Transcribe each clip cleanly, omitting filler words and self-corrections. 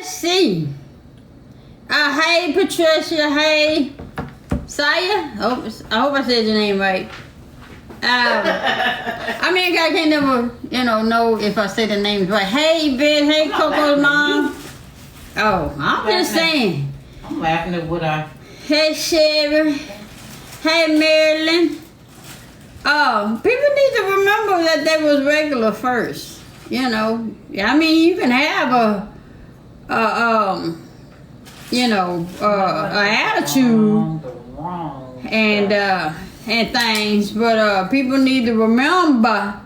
let's see. Hey Patricia, hey Saya. I hope I said your name right. I mean, I can't never, know if I say the names right. Hey Ben, hey Coco's mom. Oh, I'm just saying. I'm laughing at what I. Hey Sherry. Hey Marilyn. Oh, people need to remember that they was regular first. I mean, you can have a attitude and things, but people need to remember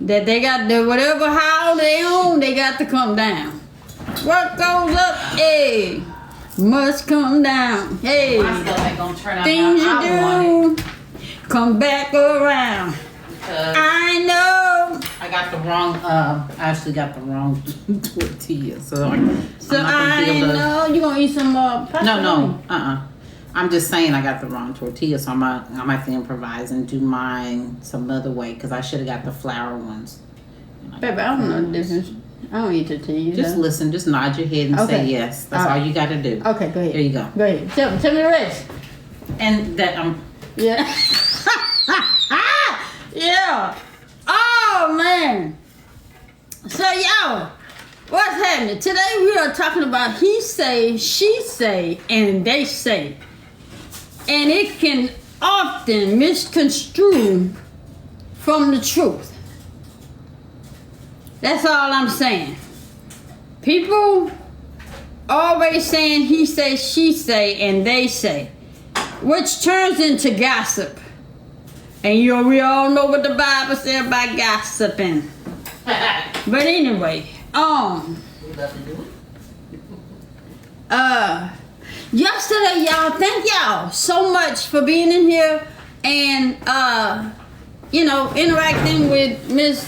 that they got to, whatever house they own, they got to come down. What goes up, hey, must come down. Hey, my stuff ain't gonna turn out things how you I want do come back around. I know. I got the wrong. I actually got the wrong tortilla, so I'm not gonna be able to. know you gonna eat some pasta. No. I'm just saying I got the wrong tortilla, so I'm have to improvise and do mine some other way because I should have got the flour ones. Baby, I don't know the difference. I don't eat tortillas. Just listen, just nod your head and say yes. That's all you got to do. Okay, go ahead. There you go. Go ahead. Tell me the rest. And that Yeah. Yeah. Oh man. So y'all, what's happening? Today we are talking about he say, she say, and they say. And it can often misconstrue from the truth. That's all I'm saying. People always saying he say, she say, and they say, which turns into gossip. And we all know what the Bible said about gossiping. But anyway, yesterday, y'all, thank y'all so much for being in here and interacting with Miss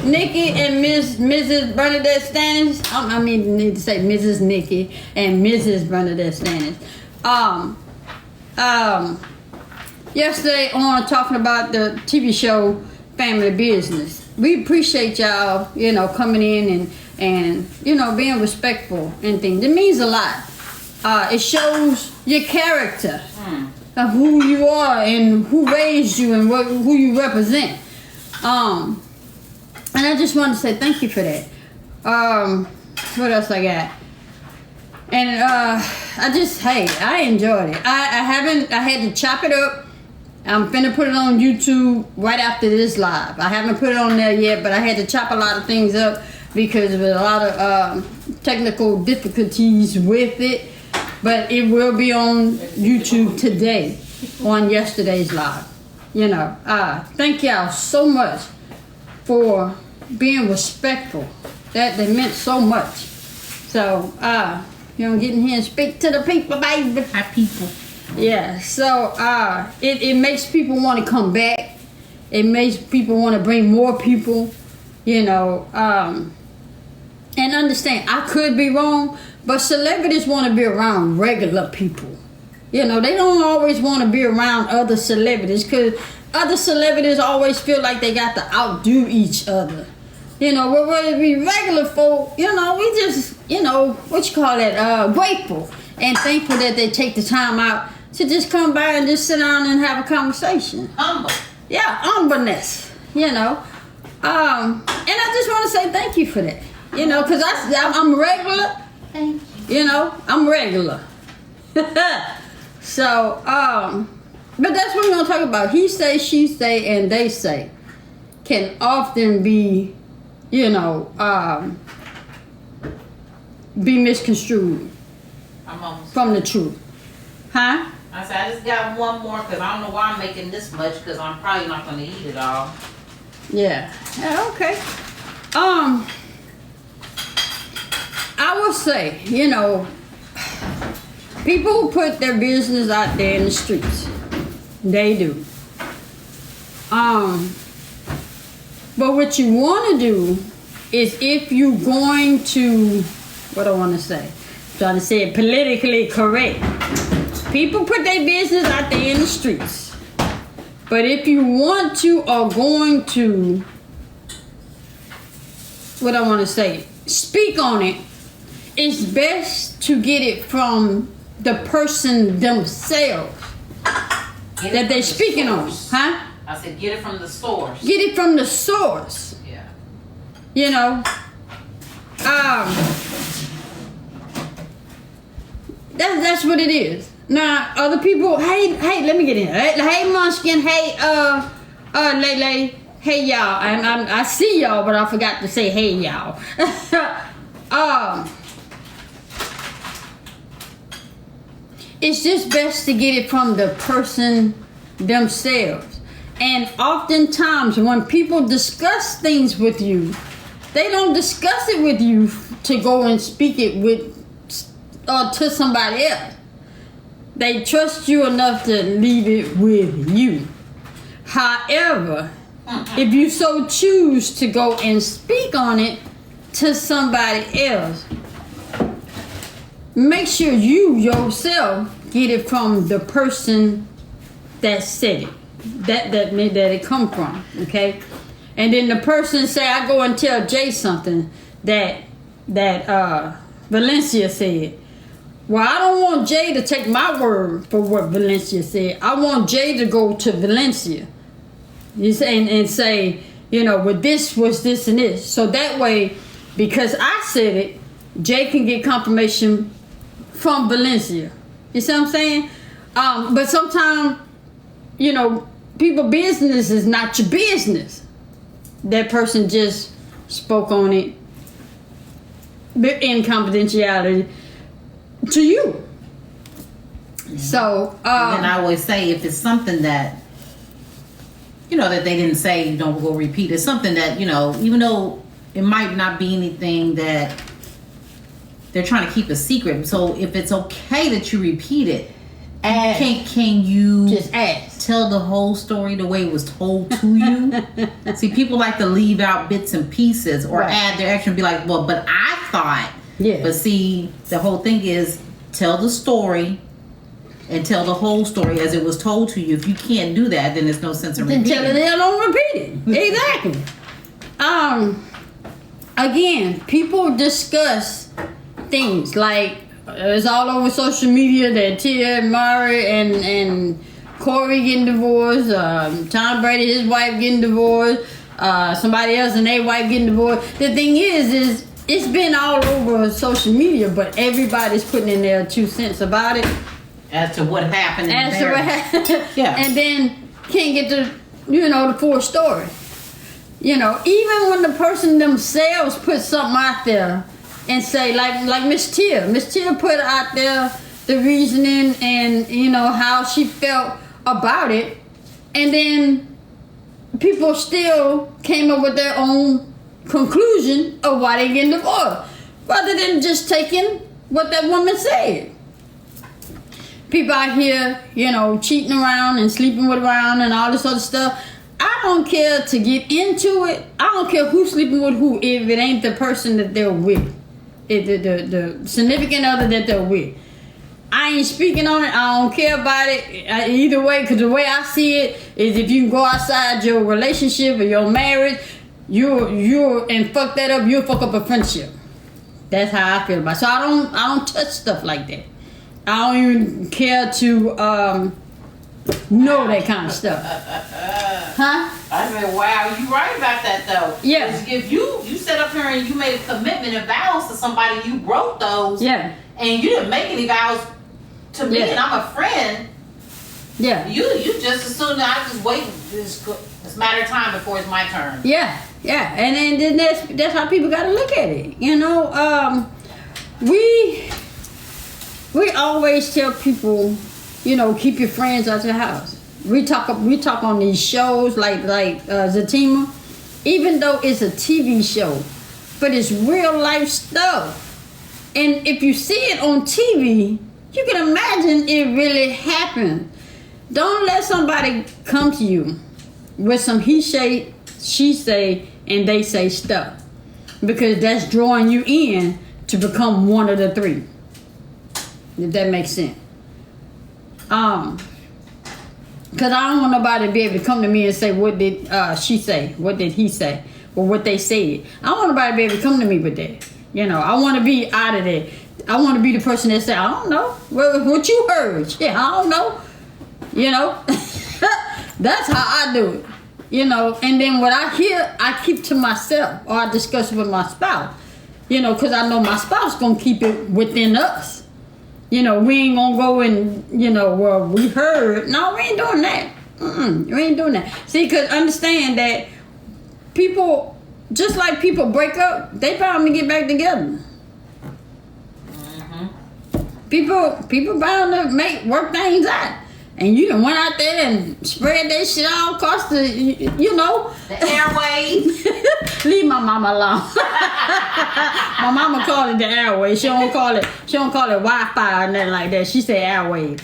Nikki and Mrs. Bernadette Stannis. I need to say Mrs. Nikki and Mrs. Bernadette Stannis. Yesterday on talking about the TV show Family Business. We appreciate y'all, coming in and being respectful and things. It means a lot. It shows your character of who you are and who raised you and who you represent. And I just want to say thank you for that. What else I got? And I enjoyed it. I had to chop it up. I'm finna put it on YouTube right after this live. I haven't put it on there yet, but I had to chop a lot of things up because of a lot of technical difficulties with it. But it will be on YouTube today on yesterday's live. Thank y'all so much for being respectful. That meant so much. So, get in here and speak to the people, baby. Hi, people. Yeah, so it makes people want to come back. It makes people want to bring more people, and understand. I could be wrong, but celebrities want to be around regular people. They don't always want to be around other celebrities because other celebrities always feel like they got to outdo each other. Whether we regular folk, we just, grateful and thankful that they take the time out to just come by and just sit down and have a conversation. Humble. Yeah, humbleness, And I just want to say thank you for that, because I'm regular. Thank you. I'm regular. So, but that's what we're going to talk about. He say, she say, and they say can often be, be misconstrued from the truth. Huh? I said, I just got one more because I don't know why I'm making this much because I'm probably not going to eat it all. Yeah, okay. I will say, people who put their business out there in the streets, they do. But what you want to do is if you're going to, what I want to say, I'm trying to say it politically correct. People put their business out there in the streets. But if you want to or going to, what I want to say, speak on it, it's best to get it from the person themselves that they're speaking on, huh? I said, get it from the source. Get it from the source. Yeah. You know, that's what it is. Now, other people, hey, let me get in. Hey, Munchkin. Hey, Lele. Hey, y'all. I see y'all, but I forgot to say hey, y'all. It's just best to get it from the person themselves. And oftentimes when people discuss things with you, they don't discuss it with you to go and speak it with to somebody else. They trust you enough to leave it with you. However, if you so choose to go and speak on it to somebody else, make sure you yourself get it from the person that said it, that it come from, okay? And then the person say, I go and tell Jay something that Valencia said. Well, I don't want Jay to take my word for what Valencia said. I want Jay to go to Valencia and say, you know, well, this was this and this. So that way, because I said it, Jay can get confirmation from Valencia. You see what I'm saying? But sometimes, you know, people's business is not your business. That person just spoke on it in confidentiality to you. Yeah. So, and I always say, if it's something that, you know, that they didn't say, you don't go repeat. It's something that, you know, even though it might not be anything that they're trying to keep a secret. So if it's okay that you repeat it, can you just ask, tell the whole story the way it was told to you? See, people like to leave out bits and pieces or add their extra and be like, well, but I thought. Yeah. But see, the whole thing is tell the story and tell the whole story as it was told to you. If you can't do that, then there's no sense in repeating. Then tell it, don't repeat it. Exactly. Again, people discuss things like it's all over social media that Tia Murray and Corey getting divorced, Tom Brady, his wife getting divorced, somebody else and their wife getting divorced. The thing is it's been all over social media, but everybody's putting in their 2 cents about it. As to what happened. Yeah. And then can't get the, you know, the full story. You know, even when the person themselves put something out there and say, like Miss Tia put out there the reasoning and, you know, how she felt about it. And then people still came up with their own conclusion of why they getting divorced, rather than just taking what that woman said. People out here, you know, cheating around and sleeping with around and all this other stuff. I don't care to get into it. I don't care who's sleeping with who if it ain't the person that they're with, the significant other that they're with. I ain't speaking on it. I don't care about it either way, because the way I see it is if you go outside your relationship or your marriage, you're and fuck that up, you'll fuck up a friendship. That's how I feel about it. So I don't touch stuff like that. I don't even care to know that kind of stuff. Huh? I said, wow, you right about that though. Yeah. If you set up here and you made a commitment and vows to somebody, you wrote those. Yeah. And you didn't make any vows to me, and I'm a friend. Yeah. You just assume that I just wait. It's a matter of time before it's my turn. Yeah. Yeah. And then that's how people got to look at it. You know, we always tell people, you know, keep your friends out your house. We talk on these shows like Zatima, even though it's a TV show, but it's real life stuff. And if you see it on TV, you can imagine it really happened. Don't let somebody come to you with some he say, she say, and they say stuff, because that's drawing you in to become one of the three. If that makes sense. Because I don't want nobody to be able to come to me and say, what did she say? What did he say? Or what they said. I don't want nobody to be able to come to me with that. You know, I want to be out of there. I want to be the person that say, I don't know. What you heard? Yeah, I don't know. You know, that's how I do it. You know, and then what I hear, I keep to myself, or I discuss with my spouse. You know, because I know my spouse gonna keep it within us. You know, we ain't gonna go and, you know, well, we heard. No, we ain't doing that. We ain't doing that. See, because understand that people, just like people break up, they bound to get back together. People bound to work things out. And you done went out there and spread that shit all across the, you know. The airwaves. Leave my mama alone. My mama called it the airwaves. She don't call it Wi-Fi or nothing like that. She said airwaves.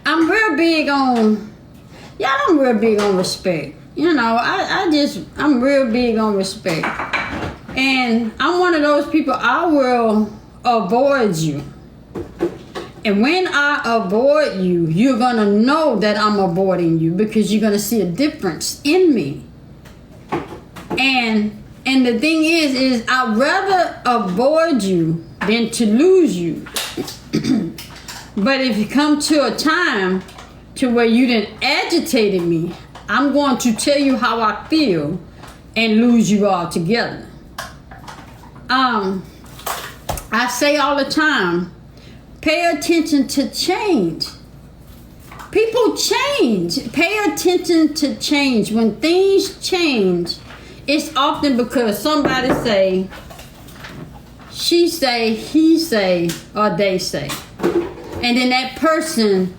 I'm real big on respect. You know, I'm real big on respect. And I'm one of those people, I will avoid you. And when I avoid you, you're going to know that I'm avoiding you because you're going to see a difference in me. And the thing is I'd rather avoid you than to lose you. But if you come to a time to where you done agitated me, I'm going to tell you how I feel and lose you altogether. I say all the time, pay attention to change. People change. Pay attention to change. When things change, it's often because somebody say, she say, he say, or they say. And then that person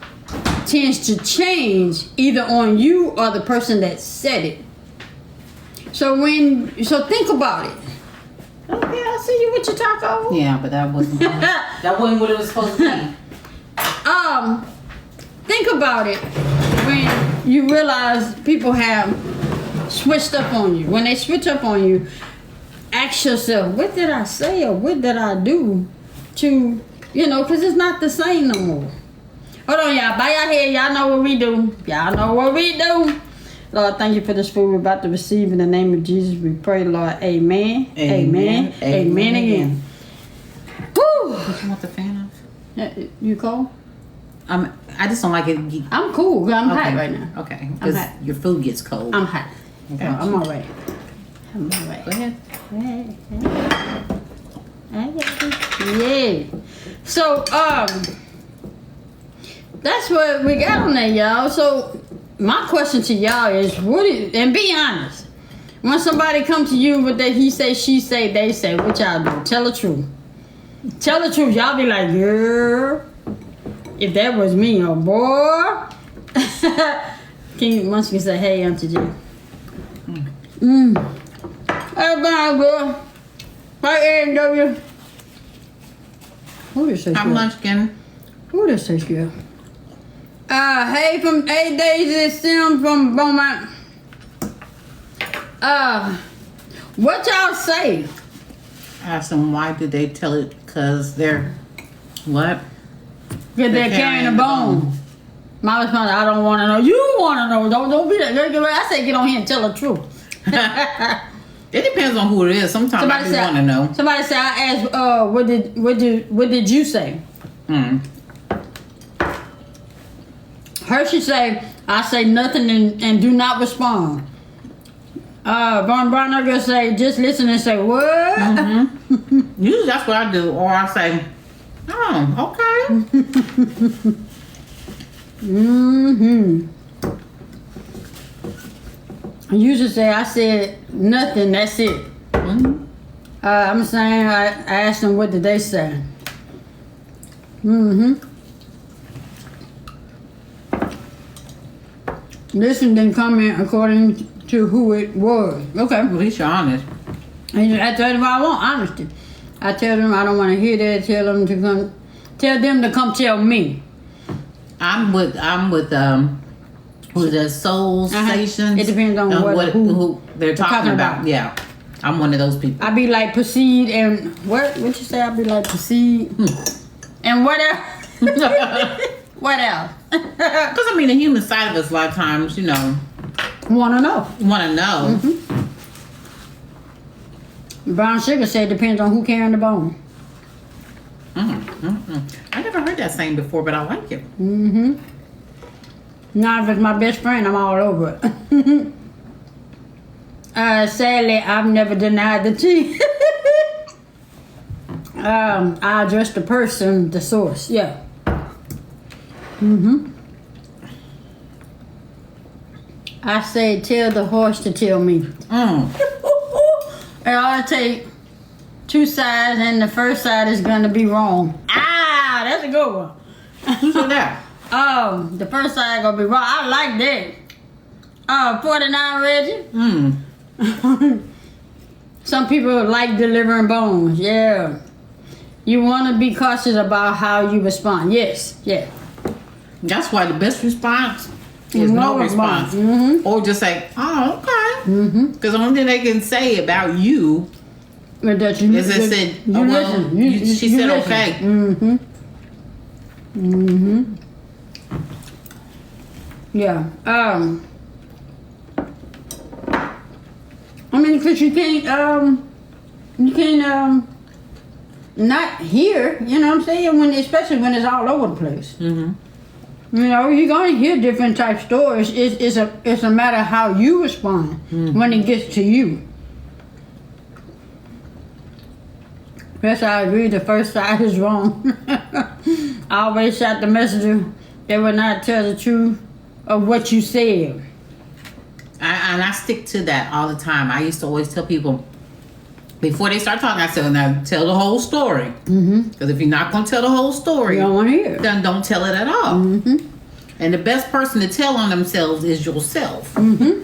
tends to change either on you or the person that said it. So think about it. Okay, I see you with your taco. Yeah, but that wasn't what it was supposed to be. Think about it when you realize people have switched up on you. When they switch up on you, ask yourself, what did I say or what did I do to, you know, because it's not the same no more. Hold on, y'all. Bow your head. Y'all know what we do. Y'all know what we do. Lord, thank you for this food we're about to receive. In the name of Jesus, we pray, Lord. Amen. Amen. Amen again. Woo! What you want the fan off? You cold? I just don't like it. I'm cool. I'm hot right now. Okay. Because your food gets cold. I'm hot. Okay. I'm all right. I'm all right. Go ahead. Yeah. So, that's what we got on there, y'all. So, my question to y'all is, and be honest. When somebody comes to you with that he say, she say, they say, what y'all do? Tell the truth. Tell the truth. Y'all be like, girl, if that was me, oh boy. Once you can say, hey, Auntie J. Everybody, girl. Hi, A&W. Who this is? I'm Munchkin. Who this is, girl? Hey, from 8 Days, it's Sim from Beaumont. What y'all say? Ask them why did they tell it? Because they're what? Because they're carrying a bone. My response, I don't want to know. You want to know. Don't be that. I say get on here and tell the truth. It depends on who it is. Sometimes I do want to know. Somebody said, I asked, what did you say? Hershey say, I say nothing and do not respond. Von Barnagher say, just listen and say, what? Usually that's what I do. Or I say, oh, okay. I usually say, I said nothing, that's it. I'm saying, I asked them, what did they say? Listen, then comment according to who it was. Okay. At least you're honest. And I tell them I want honesty. I tell them I don't want to hear that. Tell them to come tell me. I'm with who's that Soul Stations? It depends on who they're talking about. Yeah. I'm one of those people. I be like proceed and what you say? I be like proceed and what else? What else? Because I mean, the human side of us, a lot of times, you know, Want to know. Want to know? Brown sugar said depends on who carrying the bone. I never heard that saying before, but I like it. Now, if it's my best friend, I'm all over it. Sadly, I've never denied the tea. I address the person, the source. Yeah. I say, tell the horse to tell me. It ought to take two sides, and the first side is going to be wrong. Ah, that's a good one. Who said that? The first side going to be wrong. I like that. 49 Reggie. Some people like delivering bones. Yeah. You want to be cautious about how you respond. Yes. Yeah. That's why the best response is no response. Or just say, oh, okay. Because the only thing they can say about you That is they said, oh, well, she said listen. okay. Yeah. I mean, because you can't not hear, you know what I'm saying? Especially when it's all over the place. You know, you're gonna hear different type stories. It's a matter how you respond when it gets to you. Yes, I agree. The first side is wrong. I always shot the messenger. They would not tell the truth of what you said. And I stick to that all the time. I used to always tell people before they start talking, I said, now tell the whole story. Because if you're not going to tell the whole story, You don't want to hear it. then don't tell it at all. And the best person to tell on themselves is yourself. Baby,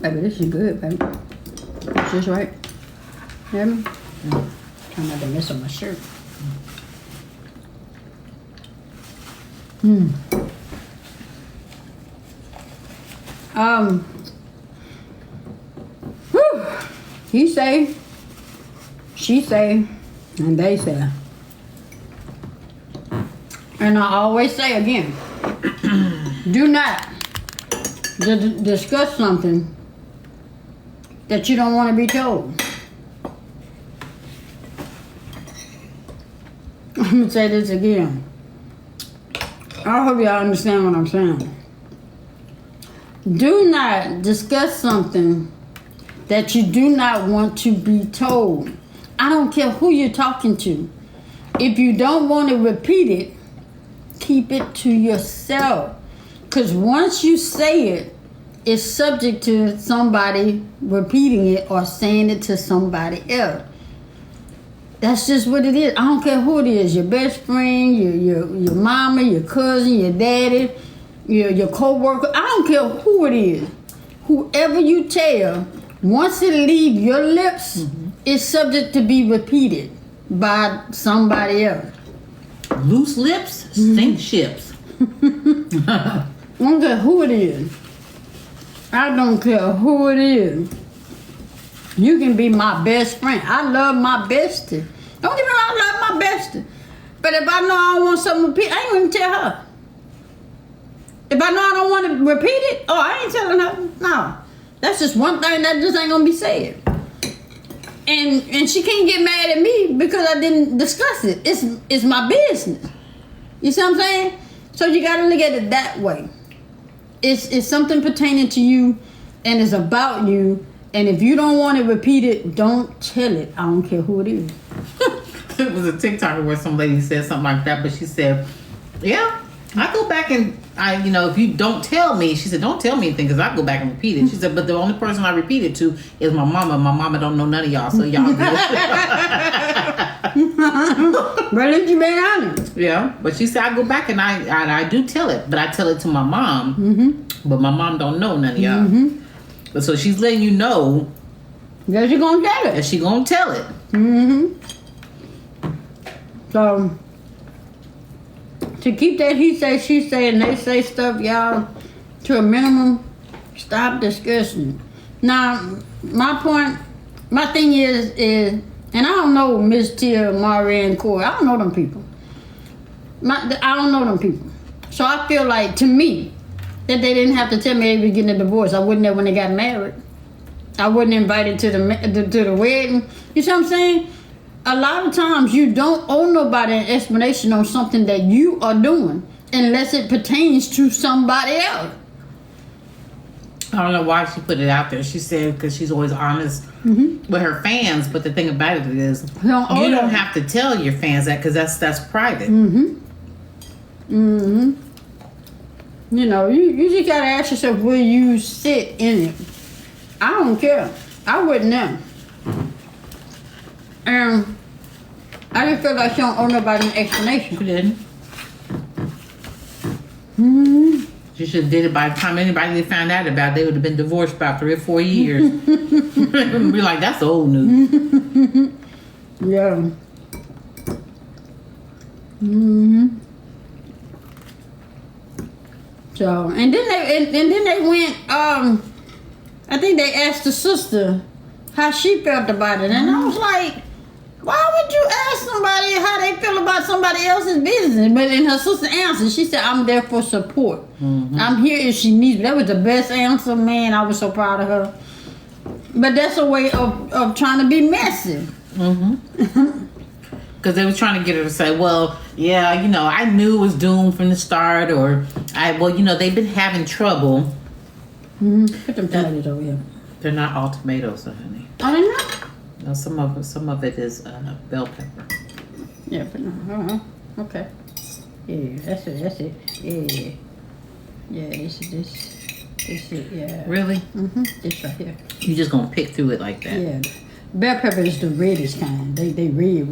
this is good, baby. Is this right? Hear me? Trying not to mess up my shirt. Whew. He say, she say, and they say. And I always say again, do not discuss something that you don't want to be told. I'm going to say this again. I hope y'all understand what I'm saying. Do not discuss something that you do not want to be told. I don't care who you're talking to. If you don't want to repeat it, keep it to yourself. Because once you say it, it's subject to somebody repeating it or saying it to somebody else. That's just what it is. I don't care who it is. Your best friend, your mama, your cousin, your daddy, your co-worker. I don't care who it is. Whoever you tell, once it leaves your lips, it's subject to be repeated by somebody else. Loose lips, sink ships. I don't care who it is. I don't care who it is. You can be my best friend. I love my bestie. Don't get me wrong, I love my bestie. But if I know I don't want something to repeat, I ain't even tell her. If I know I don't want to repeat it, I ain't telling her. No. That's just one thing that just ain't gonna be said. And she can't get mad at me because I didn't discuss it. It's my business. You see what I'm saying? So you gotta look at it that way. It's something pertaining to you and it's about you. And if you don't want to repeat it, don't tell it. I don't care who it is. It was a TikToker where some lady said something like that, but she said, yeah, I go back and if you don't tell me, she said, don't tell me anything because I go back and repeat it. She said, but the only person I repeat it to is my mama. My mama don't know none of y'all, so y'all do it. Well, if you been honest. Yeah, but she said, I go back and I do tell it, but I tell it to my mom, but my mom don't know none of y'all. But so she's letting you know that you're gonna tell it. That she gonna tell it. So to keep that he say, she say, and they say stuff, y'all, to a minimum, stop discussing. Now, my thing is, and I don't know Miss Tia, Maria, and Corey. I don't know them people. I don't know them people. So I feel like, to me, that they didn't have to tell me they were getting a divorce. I wasn't there when they got married. I wasn't invited to the wedding. You see what I'm saying? A lot of times you don't owe nobody an explanation on something that you are doing unless it pertains to somebody else. I don't know why she put it out there. She said because she's always honest with her fans. But the thing about it is, you don't have to tell your fans that because that's private. You know, you just gotta ask yourself where you sit in it. I don't care. I wouldn't know. I just feel like she don't owe nobody an explanation. She didn't. She should have did it by the time anybody found out about it. They would have been divorced about 3 or 4 years. Be like, that's old news. Yeah. So, and then they went, I think they asked the sister how she felt about it. And I was like, why would you ask somebody how they feel about somebody else's business? But in her sister answered, she said, I'm there for support. I'm here if she needs me. That was the best answer, man. I was so proud of her. But that's a way of trying to be messy. Because they were trying to get her to say, well, yeah, you know, I knew it was doomed from the start. Or, they've been having trouble. Put them tomatoes over here. They're not all tomatoes, honey. Are they not? No, some of it is bell pepper. Yeah, but okay. Yeah, that's it. Yeah. Yeah, this is it, yeah. Really? This right here. You just gonna pick through it like that? Yeah. Bell pepper is the reddish kind. They red.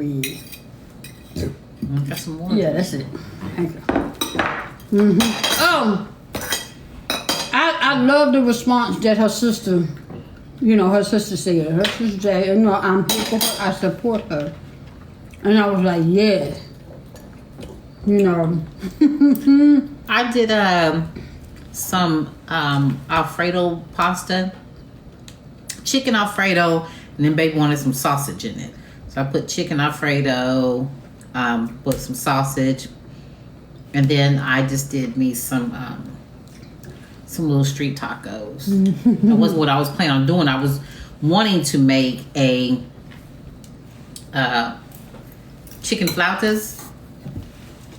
Got some more? Yeah, that's it. Thank you. I love the response that her sister, her sister said. Her sister said, I'm here for her. I support her. And I was like, yeah. I did some Alfredo pasta. Chicken Alfredo, and then baby wanted some sausage in it. So I put chicken Alfredo, with some sausage. And then I just did me some little street tacos. That wasn't what I was planning on doing. I was wanting to make a chicken flautas,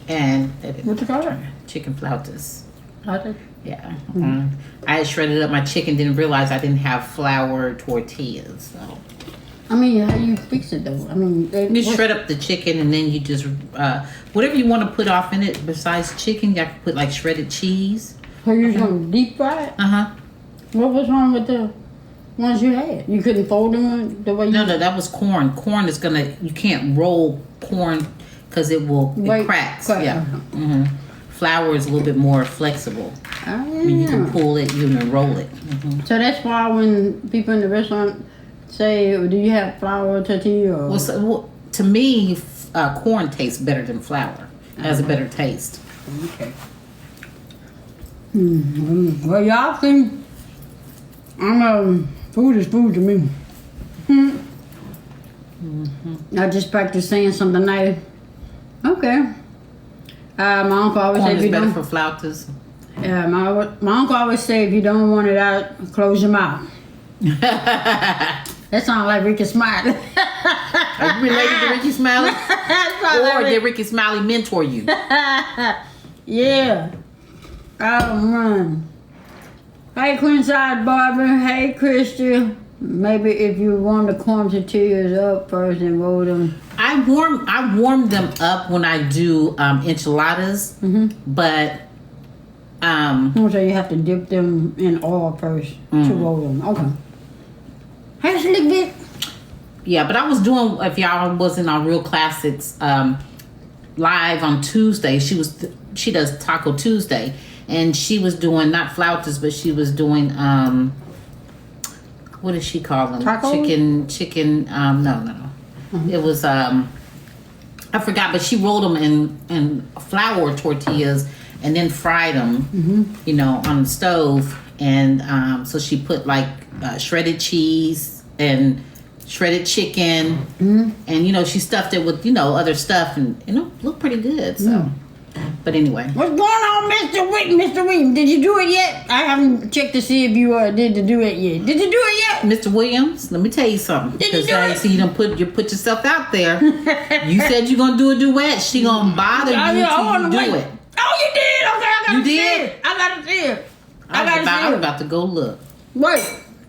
and What you call it? chicken flautas. Flautas? Yeah. I had shredded up my chicken. Didn't realize I didn't have flour tortillas. So I mean, how you fix it though? I mean, you shred up the chicken, and then you just whatever you want to put off in it besides chicken. You have to put like shredded cheese. So you was gonna deep fry it? What was wrong with the ones you had? You couldn't fold them the way you... No, that was corn. Corn is you can't roll corn because it cracks. Yeah. Flour is a little bit more flexible. I mean, you can pull it, you can roll it. So that's why when people in the restaurant say, do you have flour tortilla? Or... to me, corn tastes better than flour. It has a better taste. Okay. Well, y'all see, food is food to me. I just practiced saying something nice. Okay. My uncle always Corn say, if is you better don't... for flautas. Yeah, my uncle always say, if you don't want it out, close your mouth. That sounds like Ricky Smiley. Are you related to Ricky Smiley? Or did Ricky Smiley mentor you? Yeah. Oh, man. Hey, Queenside Barbara. Hey, Christy. Maybe if you warm the corn tortillas up first and roll them. I warm them up when I do enchiladas, but So you have to dip them in oil first to roll them. Okay. Hey, Slick Vic. Yeah, but I was doing, if y'all wasn't on Real Classics live on Tuesday, she does Taco Tuesday, and she was doing not flautas, but she was doing what does she call them? Tacos? Chicken. No. It was I forgot, but she rolled them in flour tortillas and then fried them, on the stove, and so she put like shredded cheese and shredded chicken, and she stuffed it with other stuff, and looked pretty good. So But anyway, What's going on, Mr. Williams? Did you do it yet? I haven't checked to see if you did do it yet. Did you do it yet? Mr. Williams, let me tell you something. Did you Because do I it? see you put yourself out there. You said you're gonna do a duet. She gonna bother you till you do it. Oh, you did? Okay, I gotta You see did? it. I gotta see it. I was about to go look. Wait.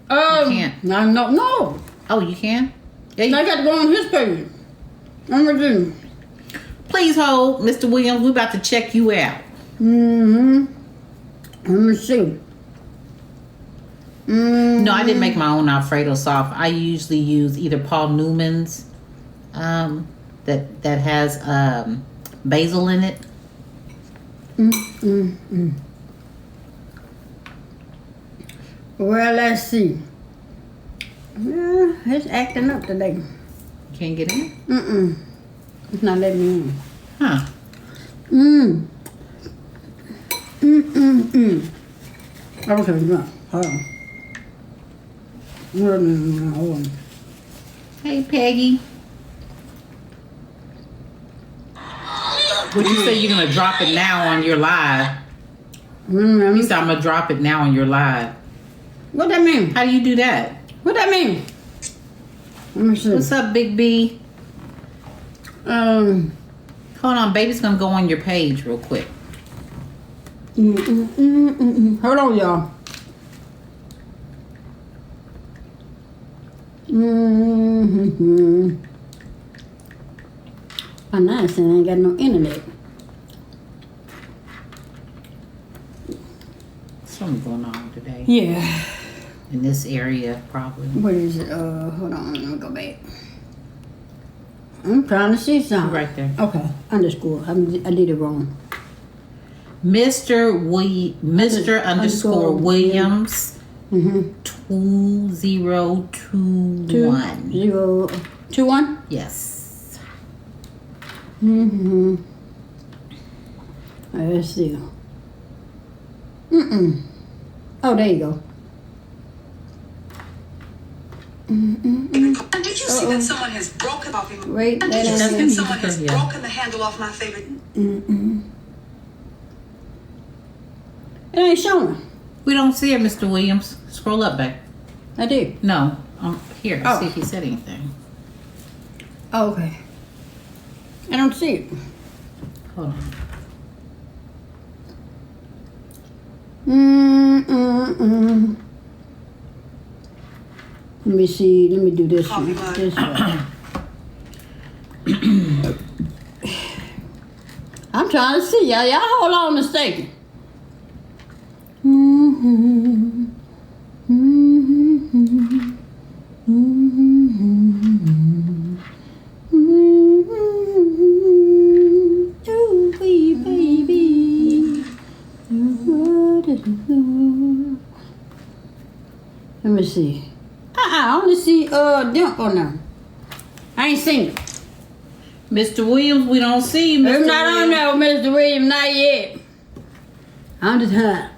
can't. No. Oh, you can? Yeah, I got to go on his page. I'm gonna do. Please hold, Mr. Williams. We're about to check you out. Mm-hmm. Let me see. No, I didn't make my own Alfredo sauce. I usually use either Paul Newman's that has basil in it. Well, let's see. It's acting up today. You can't get in? It's not letting me in. Huh. Okay, no. Hold on. Hold on. Hey, Peggy. Would you say you're gonna drop it now on your live? You said I'm gonna drop it now on your live. What that mean? How do you do that? What that mean? Let me see. What's up, Big B? Um. Hold on, baby's gonna go on your page real quick. Hold on, y'all. My nice and I ain't got no internet. Something going on today Yeah. in this area, probably. What is it? Hold on. Let me go back. I'm trying to see something. Right there. Okay. Underscore. I did it wrong. Mr. underscore Williams. 2021. 2021? Yes. Let's see. Oh, there you go. Did you see that someone has broken off him? Wait, Did you see that that someone has Yeah. broken the handle off my favorite? It ain't showing. We don't see it, Mr. Williams. Scroll up back. I did. No. Here, Oh. see if he said anything. Oh, okay. I don't see it. Hold on. Let me see. Let me do this one. This one. I'm trying to see y'all. Y'all hold on a second. Ooh, wee, baby. Let me see. I only see Dimp on there. I ain't seen it. Mr. Williams, we don't see you, Mr. It's not on Williams. there, Mr. Williams, not yet. On the time.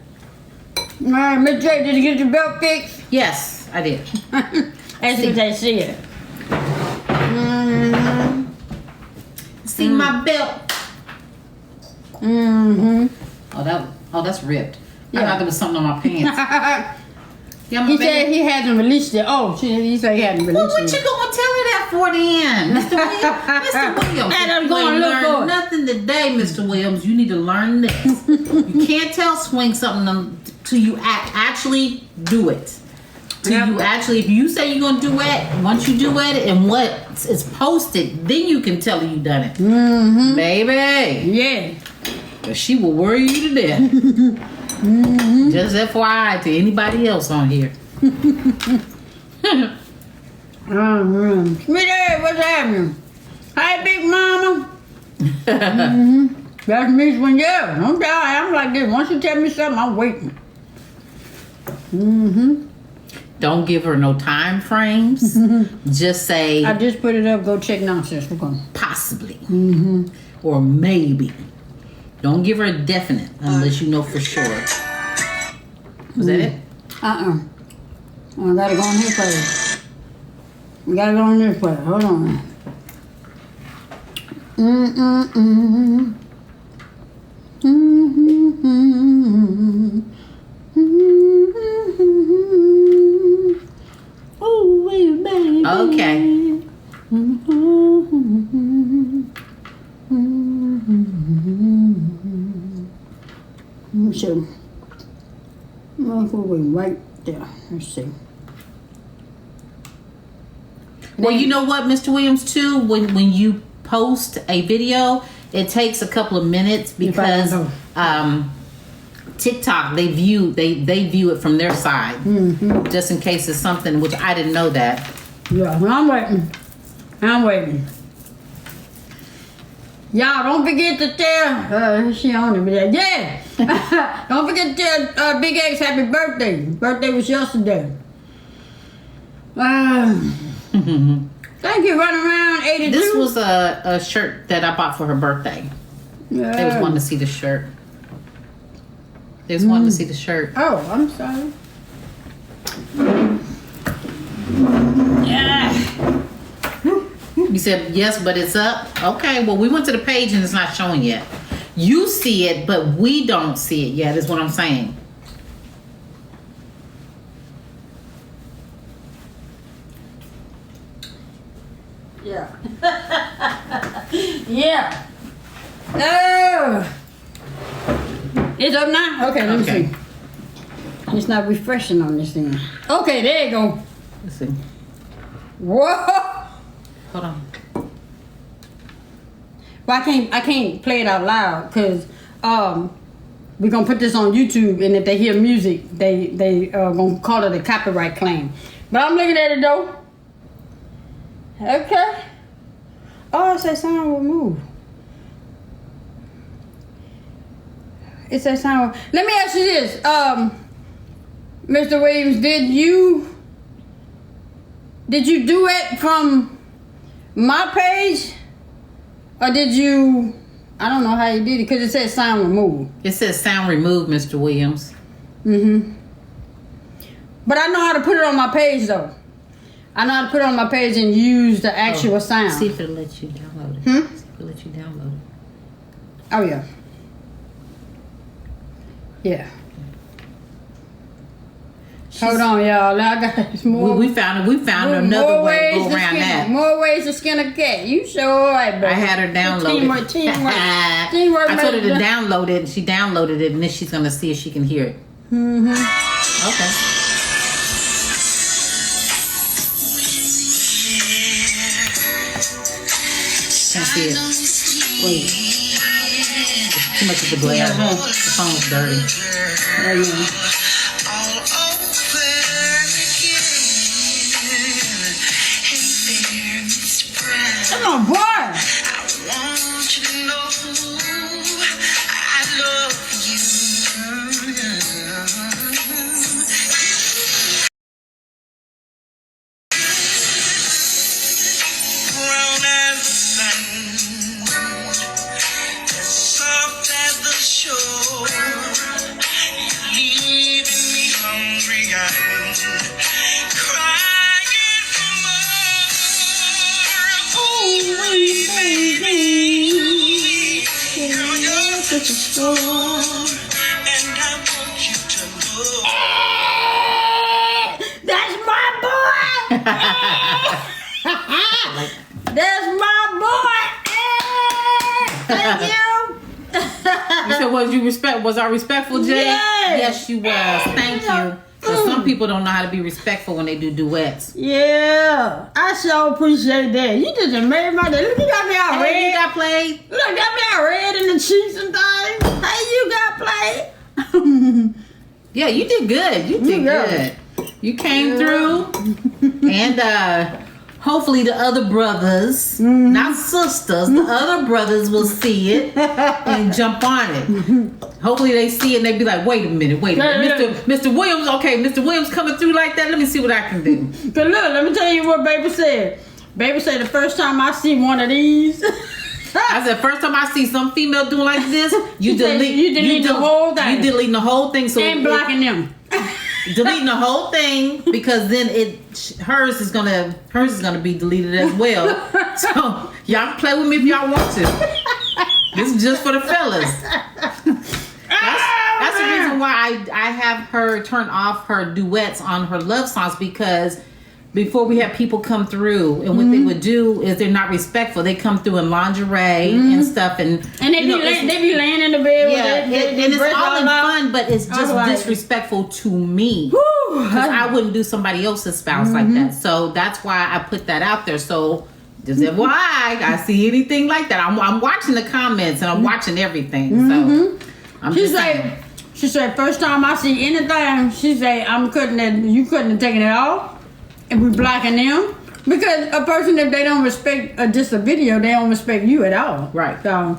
All right, Miss J, did you get your belt fixed? Yes, I did. That's what they see it. See my belt. Oh, that's ripped. I Yeah. thought there was something on my pants. Yeah, my He baby. said he hasn't released it. Oh, he said he hadn't Well, released what you it. gonna tell me that for then, Mr. Williams? Mr. Williams, And I'm you gonna ain't look learned for it. nothing today, Mr. Williams. You need to learn this. You can't tell Swing something till you actually do it. Till Yep. you actually, if you say you're gonna do it, once you do it and what is posted, then you can tell her you done it, baby. Yeah. But she will worry you to death. Just FYI to anybody else on here. Smitty, what's happening? Hi, Big Mama. That's me when I'm like this. Once you tell me something, I'm waiting. Don't give her no time frames. Just say I just put it up. Go check nonsense. We're going. possibly or maybe. Don't give her a definite unless you know for sure. Was that it? I gotta go on this place. We gotta go on this place. Hold on. Oh, baby. Okay. So, we right there. Let's see. Well, you know what, Mr. Williams, too, when you post a video, it takes a couple of minutes because TikTok they view it from their side, just in case it's something, which I didn't know that. Yeah, I'm waiting. Y'all don't forget to tell she on it, but yeah. Don't forget to tell Big X happy birthday. Birthday was yesterday. Thank you, running around 82. This was a shirt that I bought for her birthday. Yeah. They was wanting to see the shirt. They was wanting to see the shirt. Oh, I'm sorry. Yeah. You said yes, but it's up. Okay, well, we went to the page and it's not showing yet. You see it, but we don't see it yet, is what I'm saying. Yeah. Yeah. Oh. It's up now? Okay, let me Okay. see. It's not refreshing on this thing. Okay, there you go. Let's see. Whoa. Hold on. Well, I can't play it out loud because we're gonna put this on YouTube, and if they hear music, they gonna call it a copyright claim. But I'm looking at it though. Okay. Oh, it says sound removed. It says sound. Let me ask you this, Mr. Williams, did you do it from my page, or did you? I don't know how you did it because it says sound removed. It says sound removed, Mr. Williams. But I know how to put it on my page though. I know how to put it on my page and use the actual sound. See if it'll let you download it. Hmm? See if it'll let you download it. Oh yeah. Yeah. Hold on, y'all. Now I got more. We found another way to go to around skin, that. More ways to skin a cat. You sure right, bro. I had her download it. Teamwork. I told her to download it, and she downloaded it, and then she's gonna see if she can hear it. Okay. Can't see it. Wait. It's too much of the glare. The phone's dirty. Oh, yeah. Come on, boy. I want you to know I love you. Brown as the sun, as soft as the shore. You're leaving me hungry and crying for more. Oh, baby, girl, you're such a star, and I want you to know. That's my boy. That's my boy. Thank you. You said, was I respectful, Jay? Yes. Yes, you was. Thank you. So some people don't know how to be respectful when they do duets. Yeah, I so appreciate that. You just made my day. Look, you got me all Hey, you red. got played? Look, got me all red in the cheeks and things. Hey, you got played. Yeah, you did good. You did Yeah. good. You came through. And hopefully the other brothers, not sisters, the other brothers will see it and jump on it. Hopefully they see it and they be like, wait a minute. Mr. Williams, okay, Mr. Williams coming through like that. Let me see what I can do. Cause look, let me tell you what baby said. Baby said the first time I see one of these. I said, first time I see some female doing like this, you She said delete you delete the whole thing. You deleting the whole thing. So And blocking them. deleting the whole thing because then hers is gonna be deleted as well. So y'all can play with me if y'all want to. This is just for the fellas. why I have her turn off her duets on her love songs, because before we have people come through, and what they would do is they're not respectful. They come through in lingerie and stuff, and they be laying in the bed. yeah, with it, and it's all in fun, but it's just like- disrespectful to me. Because I wouldn't do somebody else's spouse like that. So that's why I put that out there. So just FYI, I see anything like that, I'm watching the comments and I'm watching everything. So I'm She just say, saying. she said, first time I see anything, she say, you couldn't have taken it off, and we blacking them. Because a person, if they don't respect just a video, they don't respect you at all. Right. So,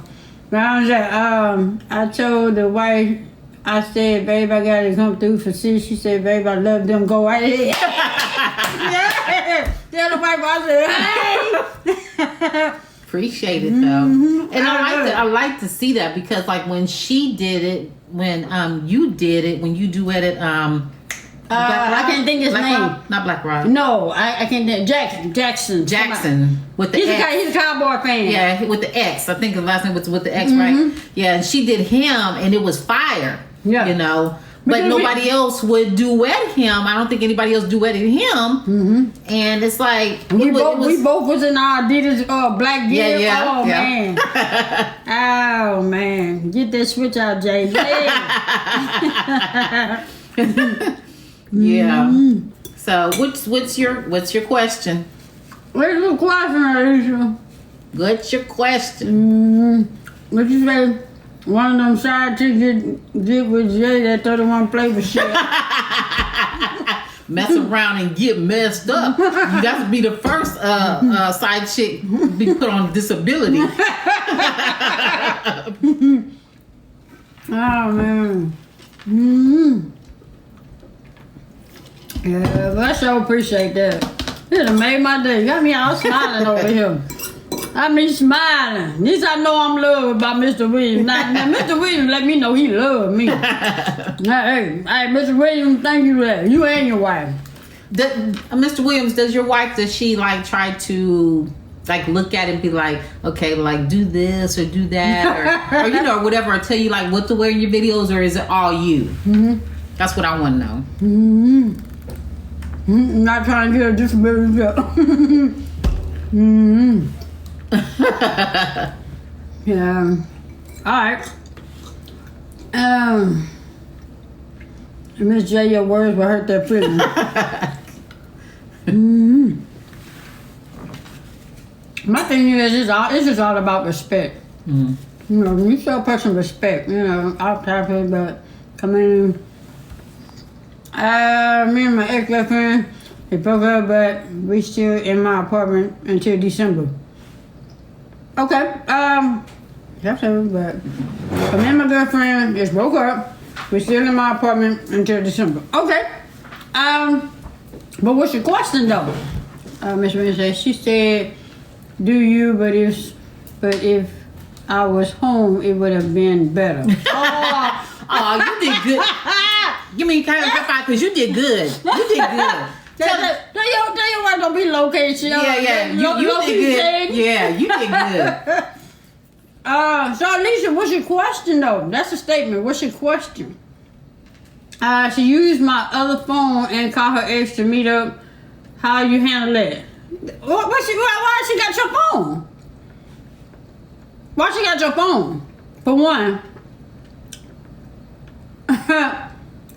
I told the wife, I said, babe, I gotta come through for sis. She said, babe, I love them, go right ahead. Yeah. Tell the wife, I said, hey. Appreciate it though, and I like to see that, because like when she did it, when you did it, when you duetted I can't think his name. Not Black Rob. No, I can't think. Jackson With the He's X. he's a cowboy fan. Yeah, with the X. I think the last name was with the X, right? Yeah, and she did him, and it was fire. Yeah. You know, but Because nobody else would duet him. I don't think anybody else duetted him. And it's like We it was, both was in our Adidas black gear. Yeah, Oh yeah. man. Oh man. Get that switch out, Jay. yeah. So what's your question? Where's the question, Alicia? What's your question? What you say? One of them side chicks get with Jay that 31 play with shit. Mess around and get messed up. You got to be the first side chick be put on disability. Oh man. Yeah, but I sure appreciate that. It done made my day. Got me all smiling over here. I mean smiling. At least I know I'm loved by Mr. Williams. Now Mr. Williams let me know he loved me. Hey, Mr. Williams, thank you for that. You and your wife. Mr. Williams, does she like try to like look at it and be like, okay, like do this or do that or you know, whatever, or tell you like what to wear in your videos, or is it all you? That's what I want to know. I'm not trying to get a disability job. Yeah. Alright. Miss J, your words will hurt their feelings. My thing is, it's just all about respect. You know, when you show a person respect, you know, I'll type it, but come in. Me and my ex-girlfriend, we broke up, but we still in my apartment until December. Okay, that's it, but me and my girlfriend just broke up. We're still in my apartment until December. Okay, but what's your question though? Miss Wednesday, she said, do you, but if I was home, it would have been better. Oh, you did good. Give me kind of high five, because you did good. You did good. Tell your wife don't be located. Yeah. You did good. Yeah, you did good. So Alicia, what's your question though? That's a statement. What's your question? She used my other phone and called her ex to meet up. How you handle that? Why she got your phone? Why she got your phone? For one.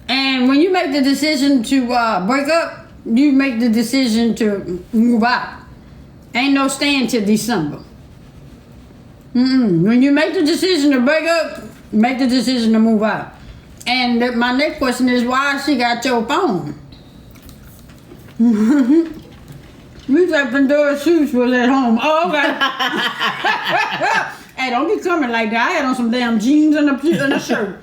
And when you make the decision to break up, you make the decision to move out. Ain't no staying till December. When you make the decision to break up, make the decision to move out. And my next question is, why she got your phone? We said Pandora Shoes was at home. Oh, okay. Hey, don't be coming like that. I had on some damn jeans and a shirt.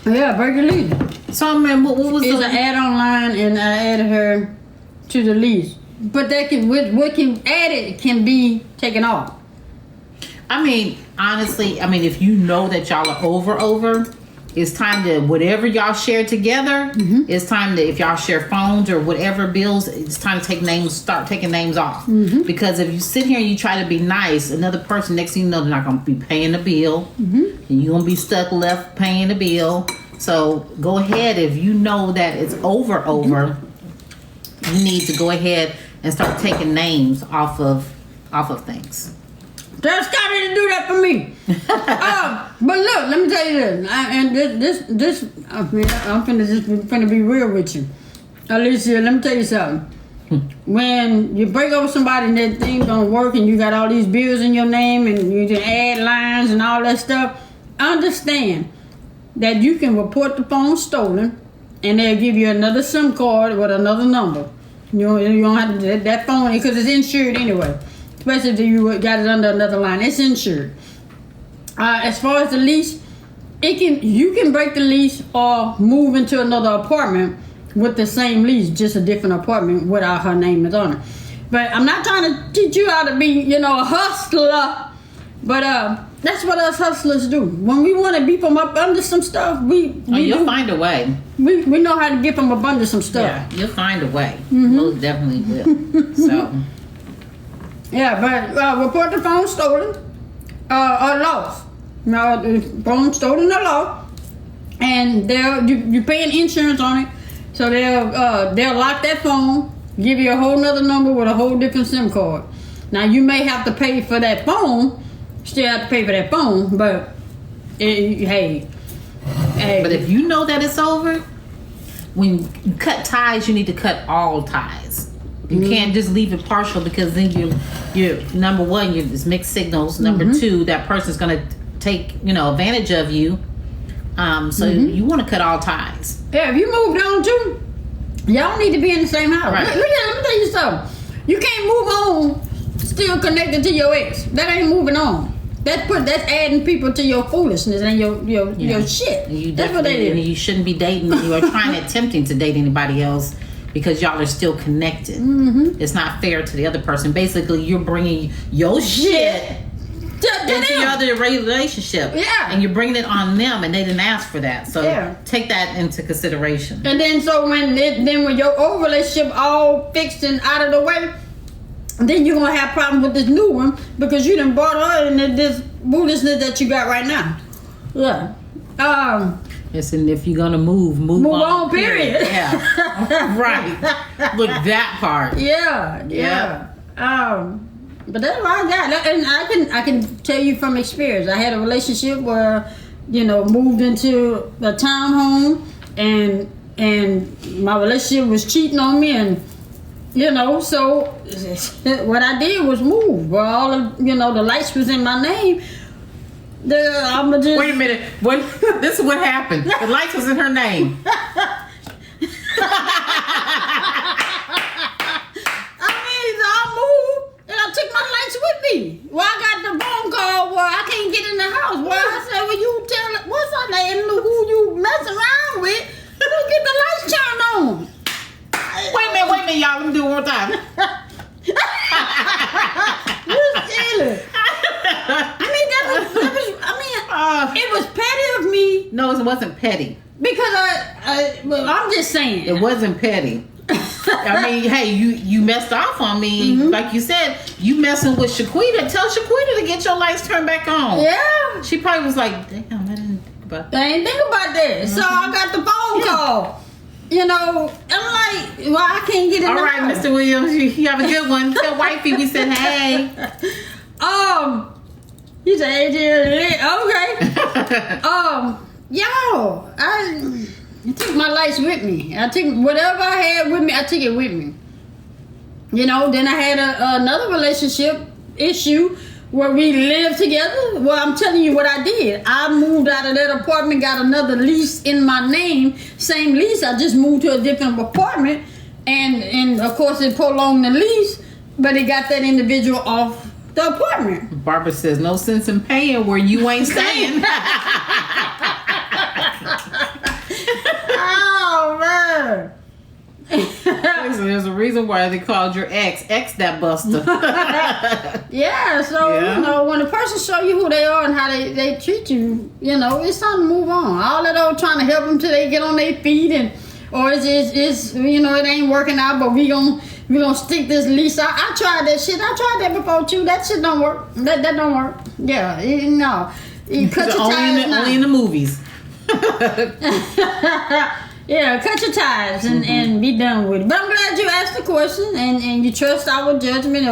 Yeah, break the lease. So, man, what was It's the... an add-on line, and I added her to the lease. But that can, what can added can be taken off. I mean, honestly, if you know that y'all are over, it's time to, whatever y'all share together, it's time to, if y'all share phones or whatever bills, it's time to start taking names off. Because if you sit here and you try to be nice, another person, next thing you know, they're not going to be paying the bill. And you're going to be stuck left paying the bill. So go ahead, if you know that it's over, you need to go ahead and start taking names off of things. Tell Scotty to do that for me. But look, let me tell you this. I'm finna be real with you. Alicia, let me tell you something. When you break over somebody and that thing don't work and you got all these bills in your name and you can add lines and all that stuff, understand that you can report the phone stolen and they'll give you another SIM card with another number. You don't have to, that phone, because it's insured anyway. Especially if you got it under another line, it's insured. As far as the lease, you can break the lease or move into another apartment with the same lease, just a different apartment without her name is on it. But I'm not trying to teach you how to be, a hustler. But that's what us hustlers do. When we want to beat them up under some stuff, you'll find a way. We know how to get them up under some stuff. Yeah, you'll find a way. Most definitely will. So. Yeah, but report the phone stolen or lost. The phone stolen or lost, and you paying insurance on it, so they'll lock that phone, give you a whole nother number with a whole different SIM card. Now you may have to pay for that phone, still have to pay for that phone, but hey. But if you know that it's over, when you cut ties, you need to cut all ties. You can't just leave it partial, because then you're number one, it's mixed signals. Number two, that person's gonna take advantage of you. So you want to cut all ties. Yeah, if you moved on too, y'all need to be in the same house. Right. Let me tell you something. You can't move on still connected to your ex. That ain't moving on. That's adding people to your foolishness and your shit. You that's what that is. You shouldn't be dating. You are attempting to date anybody else, because y'all are still connected. It's not fair to the other person. Basically, you're bringing your shit into your other relationship. Yeah. And you're bringing it on them, and they didn't ask for that. So take that into consideration. And then when your old relationship all fixed and out of the way, then you're going to have problems with this new one, because you done brought her into this foolishness that you got right now. Yeah. Yes, and if you're gonna move on, period. Yeah, right. Look, that part. Yeah. But that's what I got, and I can tell you from experience. I had a relationship where, moved into a townhome, and my relationship was cheating on me, and so what I did was move. Where all of the lights was in my name. Wait a minute. This is what happened. The lights was in her name. I moved and I took my lights with me. Well, I got the phone call where I can't get in the house. Well, I said, well, you tell what's her name, who you mess around with, to get the lights turned on. Wait a minute, y'all. Let me do it one more time. You silly. It was petty of me. No, it wasn't petty. Because I'm just saying. It wasn't petty. I mean, hey, you messed off on me. Like you said, you messing with Shaquita. Tell Shaquita to get your lights turned back on. Yeah. She probably was like, damn, I didn't think about that. I didn't think about that. So I got the phone call. I'm like, well, I can't get in All the right, house. Mr. Williams, you have a good one. Tell wifey we said hey. He said, okay. Y'all, I took my lights with me. I took whatever I had with me, I took it with me. Then I had another relationship issue where we lived together. Well, I'm telling you what I did. I moved out of that apartment, got another lease in my name. Same lease, I just moved to a different apartment. And of course, it prolonged the lease, but it got that individual off the apartment. Barbara says, no sense in paying where you ain't staying. Oh, man. There's there's a reason why they called your ex that buster. Yeah, so Yeah. you know, when a person show you who they are and how they treat you, you know, it's time to move on. All that old trying to help them till they get on their feet, and or it's you know, it ain't working out, but we gonna stick this lease out. I tried that shit. I tried that before too. That shit don't work. That don't work. Yeah, no. You cut your ties now. only in the movies. Yeah, cut your ties and be done with it. But I'm glad you asked the question and you trust our judgment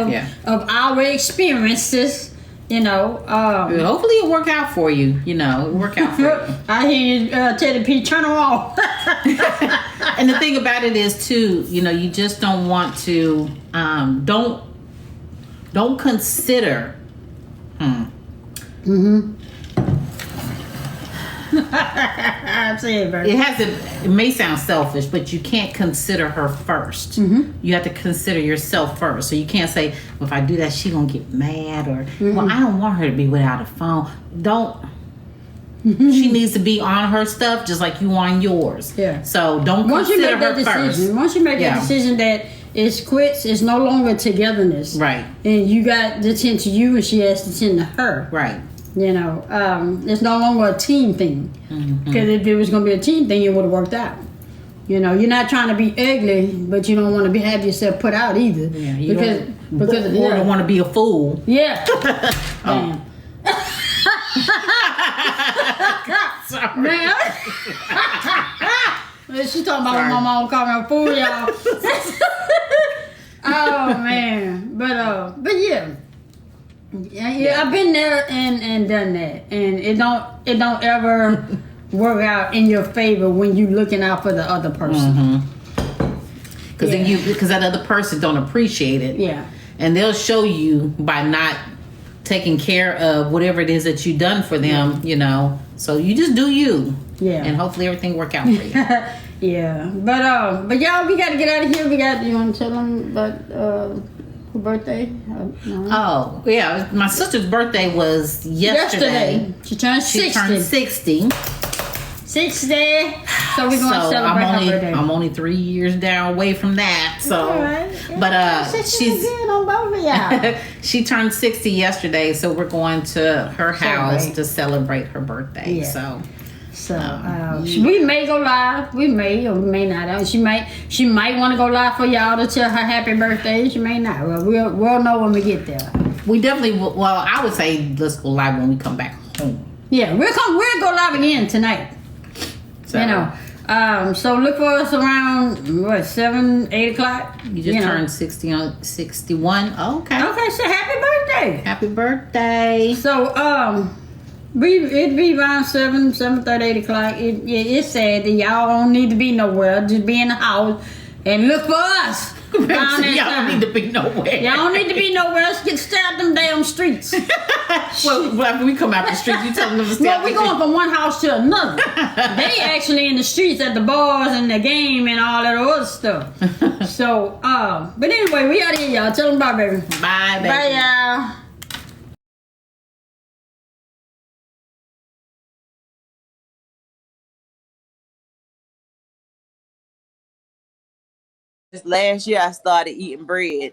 of our experiences. You know, Hopefully it'll work out for you. You know, it'll work out for you. I hear you, Teddy P. Turn her off. And the thing about it is too, you know, you just don't want to don't consider. Say it, baby. It may sound selfish, but you can't consider her 1st. You have to consider yourself first. So you can't say, well, if I do that, she gonna get mad, or well, I don't want her to be without a phone. Don't. She needs to be on her stuff just like you on yours. Yeah. So don't Once you consider make her that decision, first. once you make that decision that it's quits, it's no longer togetherness. Right. And you got to tend to you and she has to tend to her. Right. You know, it's no longer a team thing. Because if it was going to be a team thing, it would have worked out. You know, you're not trying to be ugly, but you don't want to have yourself put out either. Yeah. You because don't want to be a fool. Yeah. Oh. Damn. Man. She talking about when my mom called me a fool, y'all. Oh man. But yeah. Yeah, I've been there and done that, and it don't ever work out in your favor when you looking out for the other person. Because that other person don't appreciate it. Yeah, and they'll show you by not taking care of whatever it is that you done for them. You know, so you just do you. Yeah, and hopefully everything work out for you. Yeah, but y'all, we got to get out of here. You want to tell them about her birthday? No. Oh, yeah. My sister's birthday was yesterday. She turned 60. She turned 60. 60. So we're going to celebrate her birthday. I'm only 3 years down away from that. So, all right. But she's good on both of y'all. She turned 60 yesterday, so we're going to her house Celebrate. to celebrate her birthday. Yeah. So we may go live. We may or we may not. She might want to go live for y'all to tell her happy birthday. She may not. Well, we'll know when we get there. We definitely will. Well, I would say let's go live when we come back home. Yeah, we'll go live again tonight. So, You know. So look for us around 7, 8 o'clock. you just turned 61. Oh, okay. Okay, so happy birthday. Happy birthday. So it'd be around 7:30, 8 o'clock. It's sad that y'all don't need to be nowhere. Just be in the house and look for us. Y'all don't need to be nowhere. Y'all don't need to be nowhere else. Stay out them damn streets. Well, after we come out the street, you tell them to stay Well, out we the going street. from one house to another. They actually in the streets at the bars and the game and all that other stuff. So, but anyway, we out here, y'all. Tell them bye, baby. Bye, baby. Bye, y'all. Last year I started eating bread.